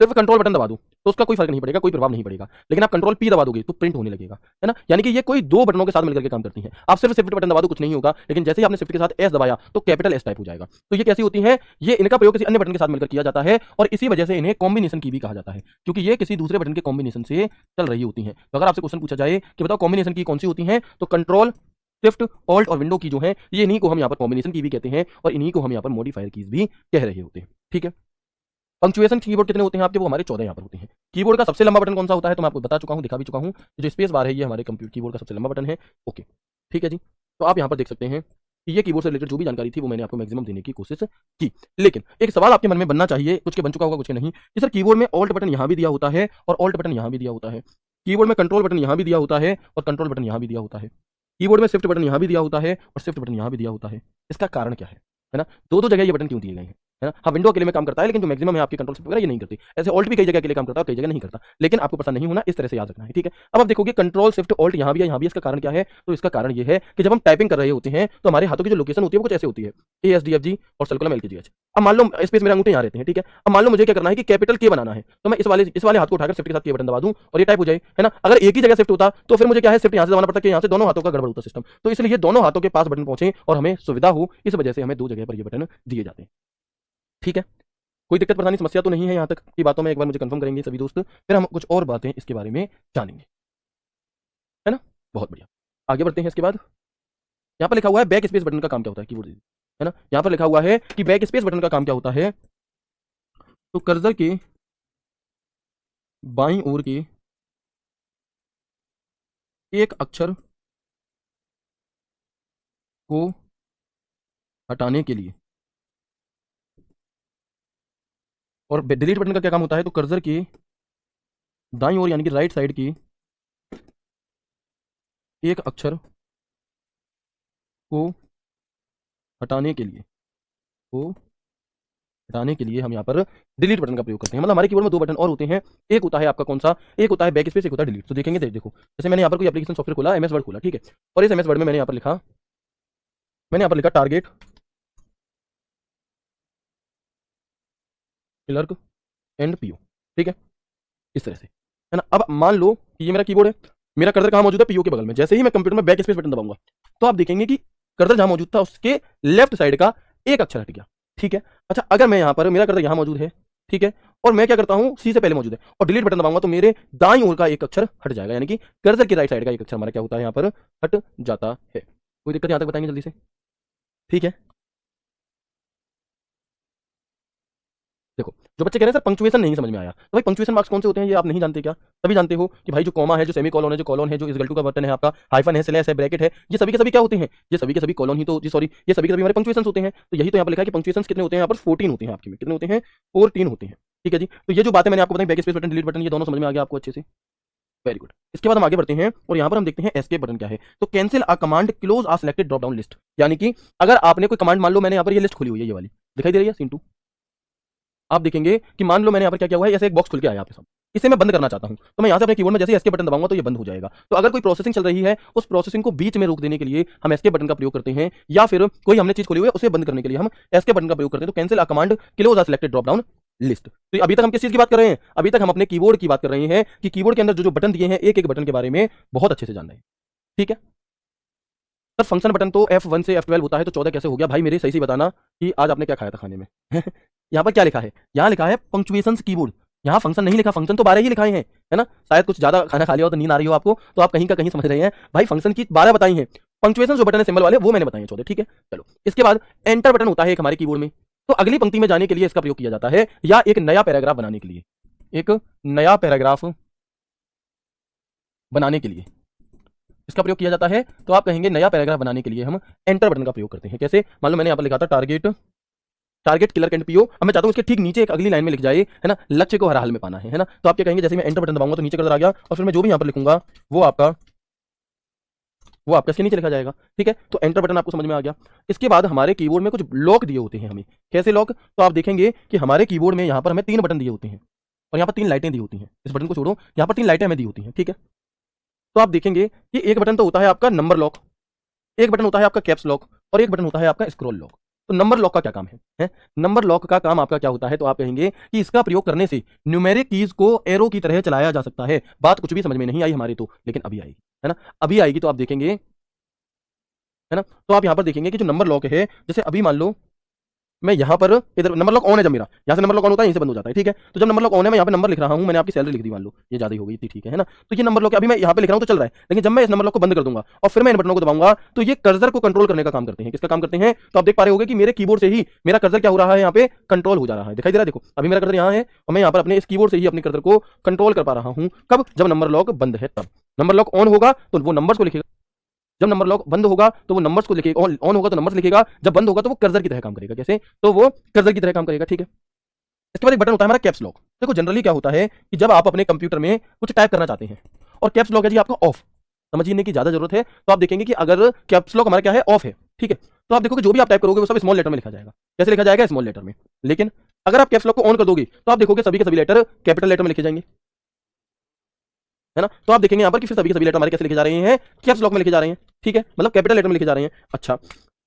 सिर्फ कंट्रोल बटन दबा दो तो उसका कोई फर्क नहीं पड़ेगा, कोई प्रभाव नहीं पड़ेगा। लेकिन आप कंट्रोल पी दबा दोगे तो प्रिंट होने लगेगा, है ना। यानी कि ये कोई दो बटनों के साथ मिलकर के काम करती हैं। आप सिर्फ शिफ्ट बटन दबा दो कुछ नहीं होगा, लेकिन जैसे ही आपने शिफ्ट के साथ एस दबाया तो कैपिटल एस टाइप हो जाएगा। तो ये कैसी होती है? ये इनका प्रयोग किसी अन्य बटन के साथ मिलकर किया जाता है और इसी वजह से इन्हें कॉम्बिनेशन की भी कहा जाता है, क्योंकि ये किसी दूसरे बटन के कॉम्बिनेशन से चल रही होती हैं। तो अगर आपसे क्वेश्चन पूछा जाए कि बताओ कॉम्बिनेशन की कौन सी होती है, तो कंट्रोल शिफ्ट ऑल्ट और विंडो की जो है ये इन्हीं को हम यहाँ पर कॉम्बिनेशन की भी कहते हैं और इन्हीं को हम यहाँ पर मॉडिफायर कीज भी कह रहे होते हैं। ठीक है। पंक्चुएशन कीबोर्ड कितने होते हैं आपके? वो हमारे 14 यहाँ पर होते हैं। कीबोर्ड का सबसे लंबा बटन कौन सा होता है? तो मैं आपको बता चुका हूँ, दिखा भी चुका हूँ। जो स्पेस बार है ये हमारे कंप्यूटर कीबोर्ड का सबसे लंबा बटन है। ओके, ठीक है जी। तो आप यहाँ पर देख सकते हैं कि ये कीबोर्ड से रिलेटेड जो भी जानकारी थी वो मैंने आपको मैक्सिमम देने की कोशिश की। लेकिन एक सवाल आपके मन में बनना चाहिए, कुछ के बन चुका होगा कुछ के नहीं, कि सर कीबोर्ड में ऑल्ट बटन यहाँ भी दिया होता है और ऑल्ट बटन यहाँ भी दिया होता है, कीबोर्ड में कंट्रोल बटन यहाँ भी दिया होता है और कंट्रोल बटन यहाँ भी दिया होता है, कीबोर्ड में शिफ्ट बटन यहाँ भी दिया होता है और शिफ्ट बटन यहाँ भी दिया होता है। इसका कारण क्या है ना? दो जगह ये बटन क्यों दिए गए हैं, है ना। हाँ, विंडो के लिए में काम करता है, लेकिन जो मैक्सिमम है आपके कंट्रोल शिफ्ट वगैरह ये नहीं करती। ऐसे ऑल्ट भी कई जगह के लिए काम करता है, कई जगह नहीं करता, लेकिन आपको पता नहीं होना, इस तरह से याद रखना है। ठीक है। अब आप देखोगे कंट्रोल शिफ्ट ऑल्ट यहाँ भी है, यहाँ भी। इसका कारण क्या है? तो इसका कारण ये है कि जब हम टाइपिंग कर रहे होते हैं तो हमारे हाथों की जो लोकेशन होती है वो कुछ ऐसे होती है, ASDFG और सर्कुलम LKGH। अब मान लो स्पेस मेरे अंगूठे यहाँ रहते हैं, ठीक है। अब मान लो मुझे क्या करना है कि कैपिटल के बनाना है, तो मैं इस वाले हाथ को उठाकर शिफ्ट के साथ के बटन दबा दूं और ये टाइप हो जाए, है ना। अगर एक ही जगह शिफ्ट होता तो फिर मुझे क्या है, शिफ्ट यहाँ से दबाना पड़ता कि यहाँ से दोनों हाथों का गड़बड़ होता सिस्टम। तो इसलिए ये दोनों हाथों के पास बटन पहुंचे और हमें सुविधा हो, इस वजह से हमें दो जगह पर ये बटन दिए जाते हैं। ठीक है। कोई दिक्कत परेशानी समस्या तो नहीं है यहाँ तक की बातों में? एक बार मुझे कंफर्म करेंगे सभी दोस्त, फिर हम कुछ और बातें इसके बारे में जानेंगे, है ना। बहुत बढ़िया, आगे बढ़ते हैं। इसके बाद यहाँ पर लिखा हुआ है बैक स्पेस बटन का काम क्या होता है कीबोर्ड, है ना। यहाँ पर लिखा हुआ है कि बैक स्पेस बटन का काम क्या होता है। तो कर्सर के बाईं ओर के एक अक्षर को हटाने के लिए, और डिलीट बटन का क्या काम होता है? तो कर्सर के दाईं ओर यानी कि राइट साइड की एक अक्षर को हटाने के लिए हम यहाँ पर डिलीट बटन का प्रयोग करते हैं। मतलब हमारे कीबोर्ड में दो बटन और होते हैं, एक होता है आपका कौन सा, एक होता है बैक स्पेस, एक होता है डिलीट। तो देखेंगे, देखो जैसे मैंने यहाँ पर कोई एप्लीकेशन सॉफ्टवेयर खोला, MS वर्ड खोला, ठीक है। और इस MS वर्ड में मैंने यहाँ पर लिखा टारगेट क्लर्क एंड PO, ठीक है, इस तरह से, है ना। अब मान लो कि ये मेरा कीबोर्ड है, मेरा कर्सर कहाँ मौजूद है? PO के बगल में। जैसे ही मैं कंप्यूटर में बैक स्पेस बटन दबाऊंगा तो आप देखेंगे कि कर्सर जहां मौजूद था उसके लेफ्ट साइड का एक अक्षर हट गया, ठीक है। अच्छा, अगर मैं यहाँ पर, मेरा कर्सर यहाँ मौजूद है, ठीक है, और मैं क्या करता हूँ, C से पहले मौजूद है और डिलीट बटन दबाऊंगा तो मेरे दाईं ओर का एक अक्षर हट जाएगा, यानी कि कर्सर की राइट साइड का एक अक्षर हमारा क्या होता है, यहाँ पर हट जाता है। कोई दिक्कत यहाँ तक बताएंगे जल्दी से? ठीक है। देखो, जो बच्चे कह रहे हैं सर पंक्चुएशन नहीं समझ में आया, तो भाई पंक्चुएशन मार्क्स कौन से होते हैं ये आप नहीं जानते क्या? तभी जानते हो कि भाई जो कॉमा है, जो सेमी कॉलन है, जो कॉलन है, जो इस गलटू का बटन है आपका, हाइफन है, स्लैश है, ब्रैकेट है, ये सभी के सभी क्या होते हैं? ये सभी के सभी कॉलन ही तो जी, सॉरी, ये सभी के सभी हमारे पंक्चुएशन होते हैं। तो यही तो यहाँ पर लिखा है कि पंक्चुएशन कितने होते हैं, यहाँ पर 14 होते हैं आपके में। कितने होते हैं? 14 होते हैं। ठीक है जी। तो ये जो बातें मैंने आपको बताई, back space button, delete button, ये दोनों समझ में आ गया आपको अच्छे से? Very good. इसके बाद हम आगे बढ़ते हैं और यहाँ पर हम देखते हैं एस्केप बटन क्या है। तो cancel a command close a selected drop down list, यानी कि अगर आपने कोई कमांड, मान लो मैंने यहाँ पर ये लिस्ट खोली हुई है, ये वाली दिखाई दे रही है सीन 2, आप देखेंगे कि मान लो मैंने यहाँ पर क्या किया हुआ है, ऐसे एक बॉक्स खुल के आया आपके सामने, इसे मैं बंद करना चाहता हूं, तो मैं यहाँ से अपने कीबोर्ड में जैसे एस्केप बटन दबाऊंगा तो ये बंद हो जाएगा। तो अगर कोई प्रोसेसिंग चल रही है, उस प्रोसेसिंग को बीच में रोक देने के लिए हम एस्केप बटन का प्रयोग करते हैं, या फिर कोई हमने चीज खोली हुई है उसे बंद करने के लिए हम एस्केप बटन का प्रयोग करते हैं। तो cancel a command close a selected drop down list. तो अभी तक हम किस चीज की बात कर रहे हैं? अभी तक हम अपने कीबोर्ड की बात कर रहे हैं कि कीबोर्ड के अंदर जो जो बटन दिए हैं, एक एक बटन के बारे में बहुत अच्छे से जान रहे हैं। ठीक है सर, फंक्शन बटन तो F1 से F12 होता है, तो 14 कैसे हो गया? भाई मेरे सही बताना कि आज आपने क्या खाया था खाने में? यहाँ पर क्या लिखा है? यहाँ लिखा है पंक्चुएशंस कीबोर्ड, यहाँ फंक्शन नहीं लिखा, फंक्शन तो 12 ही लिखाए हैं, है ना। शायद कुछ ज्यादा खाना खा लिया हो तो नींद आ रही हो आपको, तो आप कहीं का कहीं समझ रहे हैं। भाई फंक्शन की 12 बताई हैं, पंक्चुएशन जो बटन है सिंबल वाले वो मैंने बताए हैं 14। ठीक है, चलो। इसके बाद एंटर बटन होता है एक हमारे कीबोर्ड में, तो अगली पंक्ति में जाने के लिए इसका प्रयोग किया जाता है, या एक नया पैराग्राफ बनाने के लिए, एक नया पैराग्राफ बनाने के लिए इसका प्रयोग किया जाता है। तो आप कहेंगे नया पैराग्राफ बनाने के लिए हम एंटर बटन का प्रयोग करते हैं। कैसे? मान लो मैंने यहाँ पर लिखा था टारगेट क्लर्क एंड PO, अब मैं चाहता हूं उसके ठीक नीचे एक अगली लाइन में लिख जाए, है ना, लक्ष्य को हर हाल में पाना है ना। तो आप क्या कहेंगे, जैसे मैं एंटर बटन दबाऊंगा तो नीचे कर्सर आ गया और फिर मैं जो भी यहाँ पर लिखूंगा वो आपका वो आपका इसके नीचे लिखा जाएगा। ठीक है, तो एंटर बटन आपको समझ में आ गया। इसके बाद हमारे कीबोर्ड में कुछ लॉक दिए होते हैं हमें। कैसे लॉक? तो आप देखेंगे कि हमारे कीबोर्ड में यहाँ पर हमें 3 बटन दिए होते हैं और यहाँ पर 3 लाइटें दी होती हैं। इस बटन को छोड़ो, यहाँ पर 3 लाइटें हमें दी होती हैं। ठीक है, तो आप देखेंगे कि एक बटन तो होता है आपका नंबर लॉक, एक बटन होता है आपका कैप्स लॉक और एक बटन होता है आपका स्क्रॉल लॉक। तो नंबर लॉक का क्या काम है? नंबर लॉक का काम आपका क्या होता है? तो आप कहेंगे कि इसका प्रयोग करने से न्यूमेरिक कीज को एरो की तरह चलाया जा सकता है। बात कुछ भी समझ में नहीं आई हमारी तो, लेकिन अभी आएगी, है ना? अभी आएगी तो आप देखेंगे, है ना? तो आप यहां पर देखेंगे कि जो नंबर लॉक है, जैसे अभी मान लो मैं यहाँ पर इधर नंबर लॉक ऑन है, जब मेरा यहाँ से नंबर लॉक ऑन होता है, यहीं से बंद हो जाता है। ठीक है, तो जब नंबर लॉक ऑन है, मैं यहाँ पे नंबर लिख रहा हूँ, मैंने आपकी सैलरी लिख दी, मान लो ये ज्यादा हो गई थी। ठीक है ना? तो ये नंबर लॉक अभी मैं यहाँ पे लिख रहा हूँ तो चल रहा है, लेकिन जब मैं इस नंबर लॉक को बंद कर दूंगा और फिर मैं इन बटनों को दबाऊंगा तो ये कर्सर को कंट्रोल करने का काम करते हैं। किसका काम करते हैं? तो आप देख पा रहे होंगे कि मेरे कीबोर्ड से ही मेरा कर्सर क्या हो रहा है, यहाँ पे कंट्रोल हो जा रहा है। दिखाई दे रहा है? देखो अभी मेरा कर्सर यहाँ है और मैं यहाँ पर अपने इस कीबोर्ड से ही अपने कर्सर को कंट्रोल कर पा रहा हूँ। कब? जब नंबर लॉक बंद है तब। नंबर लॉक ऑन होगा तो वो नंबर्स को लिखेगा, जब नंबर लॉक बंद होगा तो वो नंबर्स को लिखेगा, ऑन होगा तो नंबर्स लिखेगा, जब बंद होगा तो वो कर्सर की तरह काम करेगा। कैसे? तो वो कर्सर की तरह काम करेगा। ठीक है, इसके बाद एक बटन होता है हमारा कैप्स लॉक। देखो जनरली क्या होता है कि जब आप अपने कंप्यूटर में कुछ टाइप करना चाहते हैं और कैप्स लॉक है जी आपका ऑफ, समझने की ज्यादा जरूरत है। तो आप देखेंगे कि अगर कैप्स लॉक हमारा क्या है, ऑफ है, ठीक है, तो आप देखोगे जो भी आप टाइप करोगे वो सब स्मॉल लेटर में लिखा जाएगा। कैसे लिखा जाएगा? स्मॉल लेटर में। लेकिन अगर आप कैप्स लॉक को ऑन कर दोगे तो आप देखोगे सभी के सभी लेटर कैपिटल लेटर में लिखे जाएंगे, है ना? तो आप देखेंगे यहाँ पर कि फिर सभी के सभी लेटर हमारे कैसे लिखे जा रहे हैं? कैप्स लॉक में लिखे जा रहे हैं। ठीक है, मतलब कैपिटल लेटर में लिखे जा रहे हैं। अच्छा,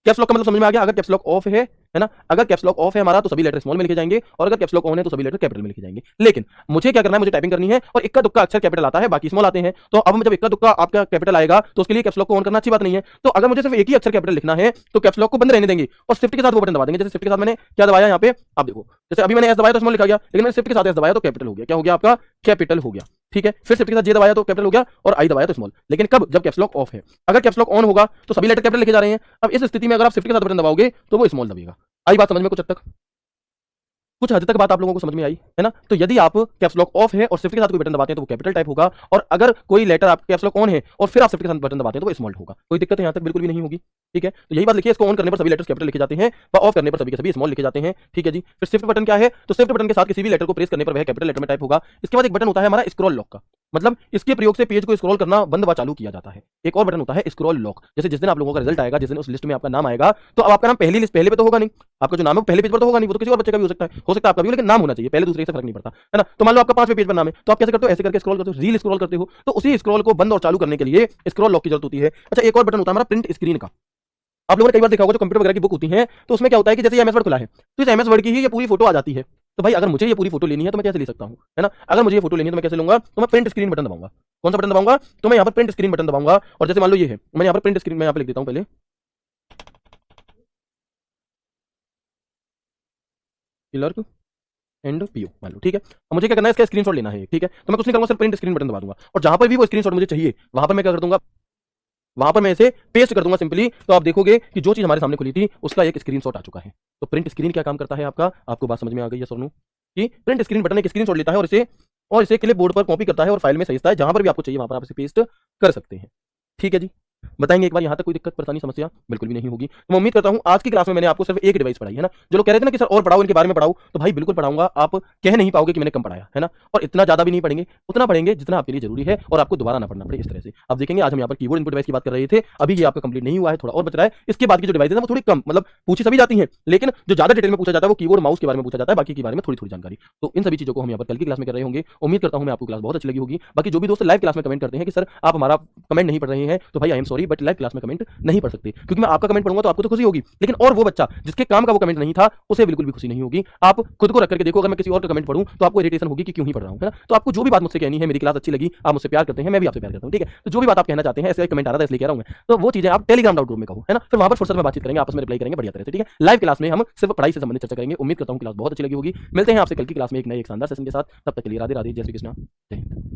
कैप्स लॉक का मतलब समझ में आ गया। अगर कैप्स लॉक ऑफ है ना, अगर कैप्स लॉक ऑफ है हमारा तो सभी लेटर स्मॉल में लिखे जाएंगे और अगर कैप्स लॉक ऑन है तो सभी लेटर कैपिटल में लिखे जाएंगे। लेकिन मुझे क्या करना है? मुझे टाइपिंग करनी है और इक्का दुक्का अक्षर कैपिटल आता है, बाकी स्मॉल आते हैं। तो अब जब इक्का दुक्का आपका कैपिटल आएगा तो उसके लिए कैप्स लॉक को ऑन करना अच्छी बात नहीं है। तो अगर मुझे सिर्फ एक ही अक्षर कैपिटल लिखना है तो कैप्स लॉक को बंद रहने देंगे और शिफ्ट के साथ वो बटन दबा देंगे। जैसे शिफ्ट के साथ मैंने क्या दबाया यहाँ पे, आप देखो, जैसे अभी मैंने एस दबाया तो स्मॉल लिखा गया, लेकिन मैंने शिफ्ट के साथ एस दबाया तो कैपिटल हो गया। क्या हो गया आपका? कैपिटल हो गया। ठीक है, फिर शिफ्ट के साथ जे दबाया तो कैपिटल हो गया और आई दबाया तो स्मॉल। लेकिन कब? जब कैप्स लॉक ऑफ है। अगर कैप्स लॉक ऑन होगा तो सभी लेटर कैपिटल लिखे जा रहे हैं। अब इस स्थिति में अगर आप शिफ्ट के साथ बटन दबाओगे तो वो स्मॉल दबेगा। आई बात समझ में? कुछ हद तक बात आप लोगों को समझ में आई, है ना? तो यदि आप कैप्स लॉक ऑफ है और शिफ्ट के साथ कोई बटन दबाते हैं तो वो कैपिटल टाइप होगा, और अगर कोई लेटर आप कैप्स लॉक ऑन है और फिर आप शिफ्ट के साथ बटन दबाते हैं तो वो स्मॉल होगा। कोई दिक्कत यहाँ तक बिल्कुल भी नहीं होगी। ठीक है, तो यही बात लिखिए, इसको ऑन करने पर सभी लेटर्स कैपिटल लिखे जाते हैं व ऑफ करने पर सभी के सभी स्मॉल लिखे जाते हैं। ठीक है जी। फिर शिफ्ट बटन क्या है? तो शिफ्ट बटन के साथ किसी भी लेटर को प्रेस करने पर वह कैपिटल लेटर में टाइप होगा। इसके बाद एक बटन होता है हमारा स्क्रॉल लॉक का, मतलब इसके प्रयोग से पेज को स्क्रॉल करना बंद व चालू किया जाता है। एक और बटन होता है स्क्रॉल लॉक। जैसे जिस दिन आप लोगों का रिजल्ट आएगा, जिस दिन उस लिस्ट में आपका नाम आएगा, तो अब आपका नाम पहली लिस्ट पहले पे तो होगा नहीं, आपका जो नाम है पहले पेज पर तो होगा नहीं, वो तो किसी और बच्चे का भी हो सकता है आपका भी, लेकिन नाम होना चाहिए पहले, दूसरे से फर्क नहीं पड़ता, है ना? तो मान लो आपका 5वें पेज पर नाम है, तो आप कैसे करते हो? ऐसे करके स्क्रॉल करते हो, रील स्क्रॉल करते हो। तो उसी स्क्रॉल को बंद और चालू करने के लिए स्क्रॉल लॉक की जरूरत होती है। अच्छा, एक और बटन होता है हमारा प्रिंट स्क्रीन का। आप लोगों ने कई बार देखा होगा जो कंप्यूटर वगैरह की बुक होती है, तो उसमें क्या होता है कि जैसे एमएस वर्ड खुला है तो इस एमएस वर्ड की ही ये पूरी फोटो आ जाती है। तो भाई अगर मुझे ये पूरी फोटो लेनी है तो मैं कैसे ले सकता हूं, है ना? अगर मुझे ये फोटो लेनी है तो मैं कैसे लूंगा? तो मैं प्रिंट स्क्रीन बटन दबाऊंगा। कौन सा बटन दबाऊंगा? तो मैं यहाँ पर प्रिंट स्क्रीन बटन दबाऊंगा। और जैसे मान लो ये है, मैं यहाँ पर प्रिंट स्क्रीन में यहाँ पे लिख देता हूँ पहले क्लर्क एंड पीओ, मान लो। ठीक है, अब मुझे क्या करना है? इसका स्क्रीनशॉट लेना है। ठीक है, तो मैं कुछ नहीं करूंगा, सिर्फ प्रिंट स्क्रीन बटन दबा दूंगा और जहां पर भी वो स्क्रीनशॉट मुझे चाहिए वहां पर मैं क्या कर दूंगा? वहां पर मैं इसे पेस्ट कर दूंगा सिंपली। तो आप देखोगे कि जो चीज हमारे सामने खुली थी उसका एक स्क्रीनशॉट आ चुका है। तो प्रिंट स्क्रीन क्या काम करता है आपका? आपको बात समझ में आ गई है सोनू? कि प्रिंट स्क्रीन बटन एक स्क्रीनशॉट लेता है और इसे क्लिप बोर्ड पर कॉपी करता है और फाइल में सहेजता है। जहां पर भी आपको चाहिए वहां पर आप इसे पेस्ट कर सकते हैं। ठीक है जी, बताएंगे एक बार यहाँ तक कोई दिक्कत परेशानी समस्या? बिल्कुल भी नहीं होगी। तो मैं उम्मीद करता हूँ आज की क्लास में मैंने आपको सिर्फ एक डिवाइस पढ़ाई, है ना? जो लोग कह रहे थे ना कि सर और पढ़ाओ, इनके बारे में पढ़ाओ, तो भाई बिल्कुल पढ़ाऊंगा। आप कह नहीं पाओगे कि मैंने कम पढ़ाया, है ना? और इतना ज्यादा भी नहीं पढ़ेंगे, उतना पढ़ेंगे जितना आपके लिए जरूरी है और आपको दोबारा ना पढ़ना पड़े। इस तरह से आप देखेंगे आज हम यहाँ पर कीबोर्ड इनपुट डिवाइस की बात कर रहे थे, अभी ये आपका कंप्लीट नहीं हुआ है, थोड़ा और बच रहा है। इसके बाद की जो डिवाइस है वो थोड़ी कम, मतलब पूछी सभी जाती है, लेकिन जो ज्यादा डिटेल में पूछा जाता है वो कीबोर्ड माउस के बारे में पूछा जाता है, बाकी के बारे में थोड़ी थोड़ी जानकारी। तो इन सभी चीजों को हम यहाँ पर कल की क्लास में कर रहे होंगे। उम्मीद करता हूँ मैं आपको क्लास बहुत अच्छी लगी होगी। बाकी जो भी दोस्त लाइव क्लास में कमेंट करते हैं कि सर आप हमारा कमेंट नहीं पढ़ रहे हैं, तो भाई I am sorry, but live class में कमेंट नहीं पढ़ सकते, क्योंकि मैं आपका कमेंट पढ़ूंगा तो आपको तो खुशी होगी, लेकिन और वो बच्चा जिसके काम का वो कमेंट नहीं था उसे बिल्कुल भी खुशी नहीं होगी। आप खुद को रख करके देखो, अगर मैं किसी और का कमेंट पढ़ूं तो आपको इरिटेशन होगी कि क्यों ही पढ़ रहा हूं, है ना? तो आपको जो भी बात मुझसे कहनी है, मेरी क्लास अच्छी लगी, आप मुझसे प्यार करते हैं, मैं भी आपसे प्यार करता हूं, ठीक है? तो जो भी बात आप कहना चाहते हैं, ऐसे कमेंट आ रहा था इसलिए कह रहा हूं मैं, तो वो चीजें आप टेलीग्राम डाउट ग्रुप में कहो, है ना? फिर वहां पर फुर्सत में बातचीत करेंगे, आपस में रिप्लाई करेंगे बढ़िया तरह से, ठीक है? लाइव क्लास में हम सिर्फ पढ़ाई से संबंधित चर्चा करेंगे। उम्मीद करता हूं क्लास बहुत अच्छी लगी होगी। मिलते हैं आपसे कल की क्लास में एक नए एक शानदार सेशन के साथ। तब तक के लिए राधे राधे, जय श्री कृष्ण, जय हिंद।